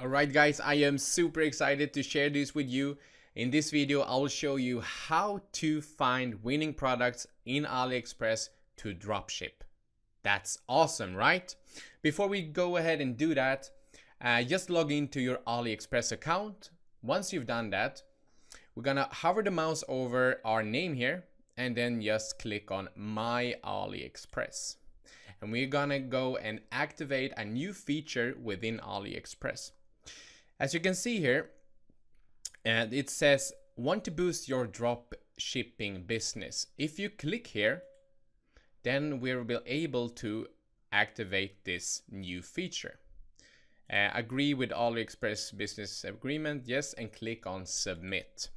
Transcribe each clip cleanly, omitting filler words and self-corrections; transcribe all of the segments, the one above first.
Alright guys, I am super excited to share this with you. In this video, I will show you how to find winning products in Aliexpress to dropship. That's awesome, right? Before we go ahead and do that, just log into your Aliexpress account. Once you've done that, we're gonna hover the mouse over our name here and then just click on My Aliexpress. And we're gonna go and activate a new feature within Aliexpress. As you can see here, it says want to boost your drop shipping business. If you click here, then we'll be able to activate this new feature. Agree with Aliexpress business agreement, yes, and click on submit.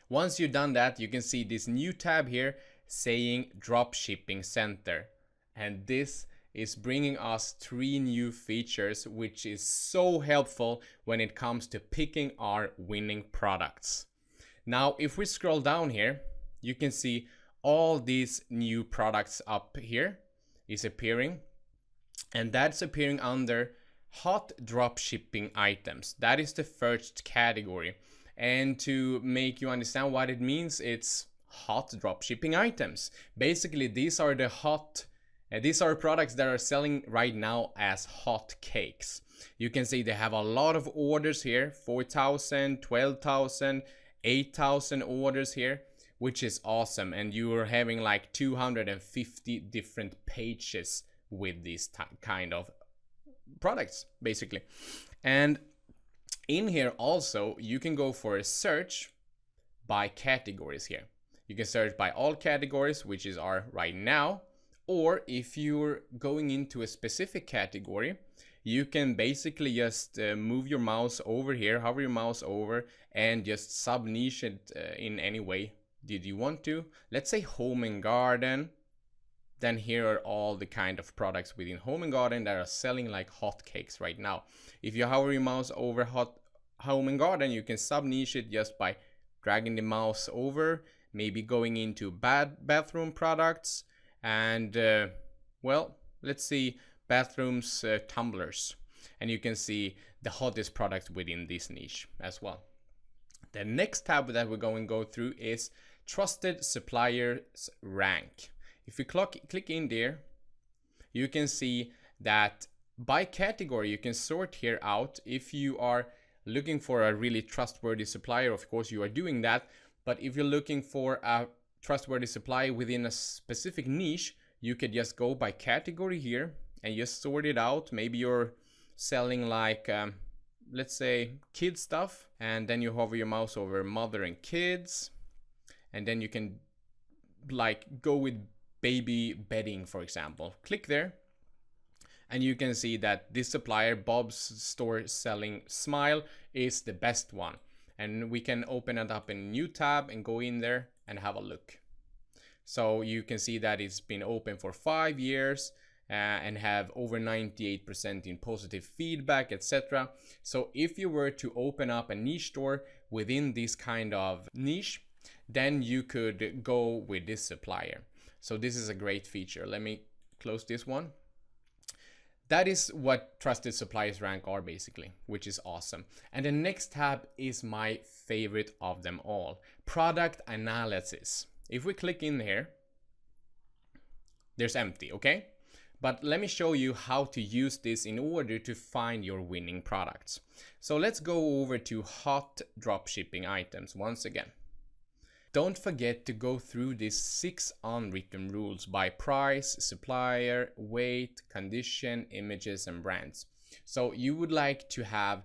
Once you've done that, you can see this new tab here saying drop shipping center, and this is bringing us 3 new features, which is so helpful when it comes to picking our winning products. Now, if we scroll down here, you can see all these new products up here is appearing, and that's appearing under hot drop shipping items. That is the first category. And to make you understand what it means, it's hot drop shipping items. Basically, these are the these are products that are selling right now as hot cakes. You can see they have a lot of orders here, 4,000, 12,000, 8,000 orders here, which is awesome. And you are having like 250 different pages with these kind of products, basically. And in here also, you can go for a search by categories here. You can search by all categories, which is our right now. Or if you're going into a specific category, you can basically just move your mouse over here, hover your mouse over, and just sub-niche it in any way did you want to. Let's say home and garden. Then here are all the kind of products within home and garden that are selling like hotcakes right now. If you hover your mouse over home and garden, you can sub-niche it just by dragging the mouse over, maybe going into bathroom products. And well, let's see bathrooms, tumblers, and you can see the hottest products within this niche as well. The next tab that we're going to go through is trusted suppliers rank. If you click in there, you can see that by category you can sort here out. If you are looking for a really trustworthy supplier, of course you are doing that. But if you're looking for a trustworthy supply within a specific niche, you could just go by category here and just sort it out. Maybe you're selling like let's say kid stuff, and then you hover your mouse over mother and kids, and then you can like go with baby bedding, for example. Click there and you can see that this supplier, Bob's Store Selling Smile, is the best one. And we can open it up in a new tab and go in there and have a look. So you can see that it's been open for 5 years and have over 98% in positive feedback, etc. So if you were to open up a niche store within this kind of niche, then you could go with this supplier. So this is a great feature. Let me close this one. That is what trusted suppliers rank are basically, which is awesome. And the next tab is my favorite of them all, product analysis. If we click in here, there's empty, okay? But let me show you how to use this in order to find your winning products. So let's go over to hot dropshipping items once again. Don't forget to go through these 6 unwritten rules by price, supplier, weight, condition, images, and brands. So you would like to have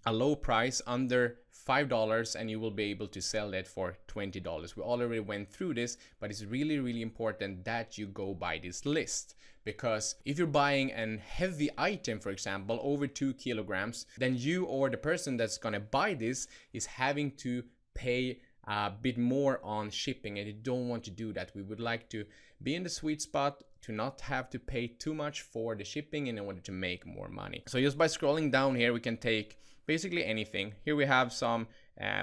a low price under $5 and you will be able to sell that for $20. We already went through this, but it's really important that you go by this list, because if you're buying a heavy item, for example, over 2 kilograms, then you or the person that's gonna buy this is having to pay a bit more on shipping, and you don't want to do that. We would like to be in the sweet spot to not have to pay too much for the shipping in order to make more money. So just by scrolling down here, we can take basically anything. Here we have some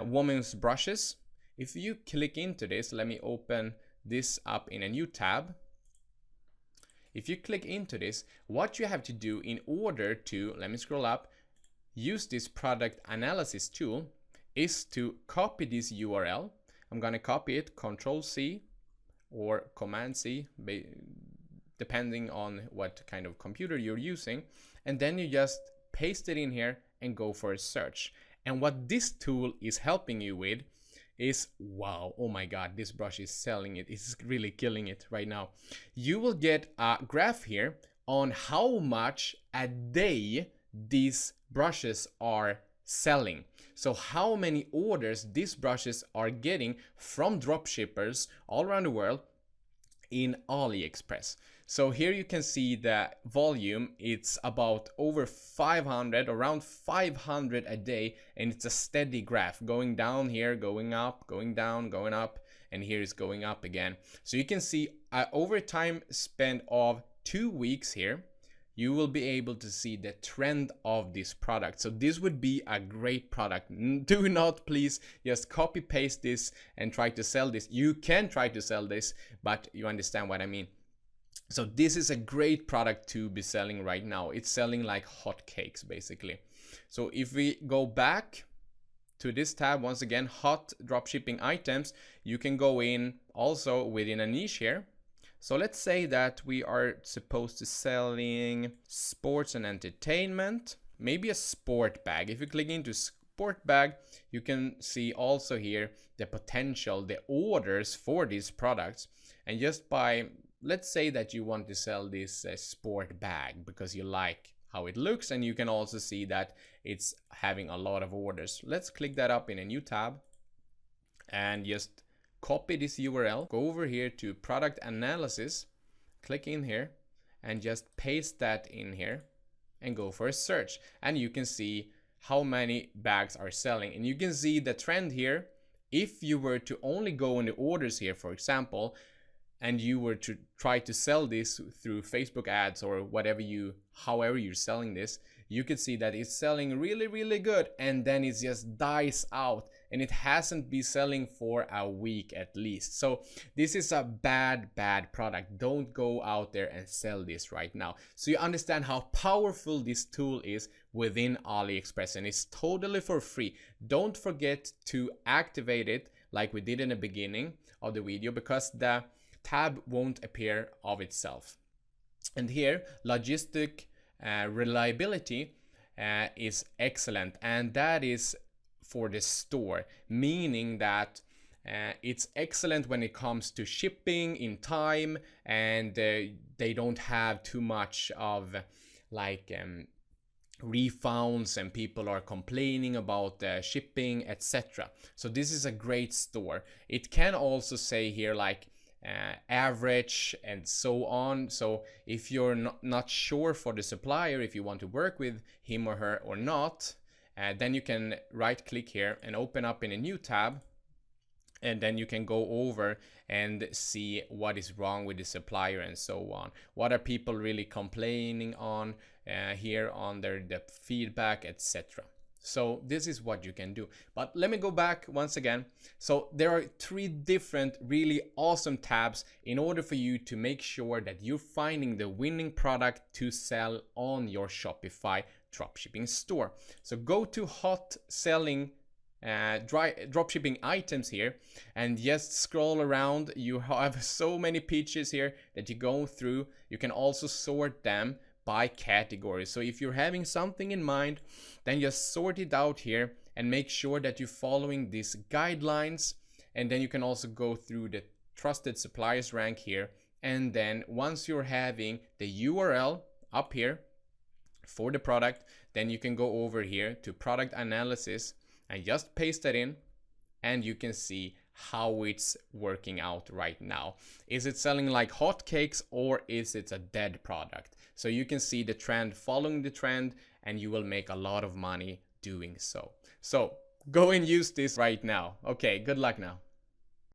women's brushes. If you click into this, let me open this up in a new tab. If you click into this, what you have to do in order to, let me scroll up, use this product analysis tool is to copy this URL. I'm going to copy it, Control C or Command C, depending on what kind of computer you're using. And then you just paste it in here and go for a search. And what this tool is helping you with is, wow, oh my god, this brush is selling it. It's really killing it right now. You will get a graph here on how much a day these brushes are selling. So how many orders these brushes are getting from dropshippers all around the world in Aliexpress. So here you can see the volume. It's about over 500, around 500 a day, and it's a steady graph going down here, going up, going down, going up, and here is going up again. So you can see over time span of 2 weeks here, you will be able to see the trend of this product. So this would be a great product. Do not please just copy paste this and try to sell this. You can try to sell this, but you understand what I mean. So this is a great product to be selling right now. It's selling like hotcakes basically. So if we go back to this tab, once again, hot dropshipping items, you can go in also within a niche here. So let's say that we are supposed to selling sports and entertainment, maybe a sport bag. If you click into sport bag, you can see also here the potential, the orders for these products. And just by, let's say that you want to sell this sport bag because you like how it looks, and you can also see that it's having a lot of orders. Let's click that up in a new tab and just copy this URL, go over here to product analysis, click in here and just paste that in here and go for a search. And you can see how many bags are selling, and you can see the trend here. If you were to only go in the orders here, for example, and you were to try to sell this through Facebook ads or whatever however you're selling this, you could see that it's selling really, really good, and then it just dies out, and it hasn't been selling for a week at least. So this is a bad product. Don't go out there and sell this right now. So you understand how powerful this tool is within Aliexpress, and it's totally for free. Don't forget to activate it like we did in the beginning of the video, because the tab won't appear of itself. And here, logistic reliability is excellent, and that is for the store, meaning that it's excellent when it comes to shipping in time, and they don't have too much of like refunds and people are complaining about shipping, etc. So this is a great store. It can also say here like average and so on. So if you're not sure for the supplier, if you want to work with him or her or not, then you can right click here and open up in a new tab, and then you can go over and see what is wrong with the supplier and so on. What are people really complaining on here under the feedback, etc. So this is what you can do. But let me go back once again. So there are 3 different really awesome tabs in order for you to make sure that you're finding the winning product to sell on your Shopify dropshipping store. So go to hot selling dropshipping items here and just scroll around. You have so many pitches here that you go through. You can also sort them by category. So if you're having something in mind, then just sort it out here and make sure that you're following these guidelines. And then you can also go through the trusted suppliers rank here. And then once you're having the URL up here for the product, then you can go over here to product analysis and just paste that in, and you can see how it's working out right now. Is it selling like hotcakes, or is it a dead product? So you can see the trend, following the trend, and you will make a lot of money doing so. So go and use this right now. Okay, good luck now.